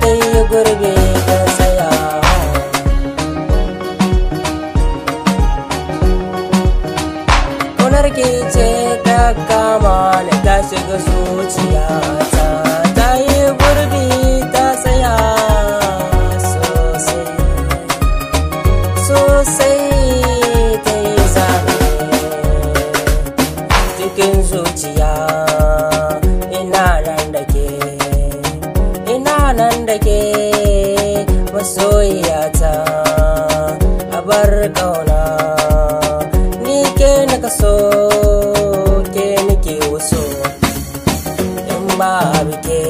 ta yi gurbe ta tsaya. Ƙaunar ki ce ta kama ni ta shiga zuciyata, ta yi gurbi ta tsaya sosai sosai, ta yi zane cikin zuciya. Ina nan da ke masoyiyata, abar ƙauna. Ni ke nika so, ke nike waso, in babu ke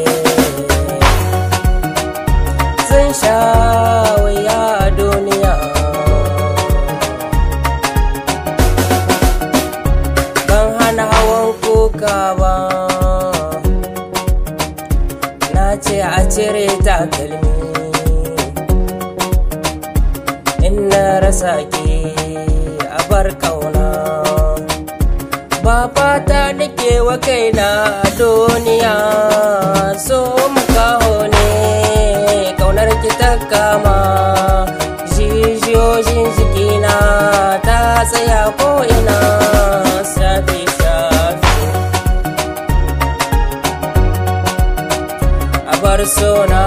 zan sha wuya a duniya. Ban hana hawan kuka ba, na ce a cire takalmi in na rasa ki, a bar ƙauna. Ba fata nake wa kaina a duniya, so makaho ne ƙaunar ki ta kama. Jijiyojin jikina ta tsaya ko ina, safi bar sona.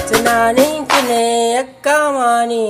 Tunaninki ne ya kama ni.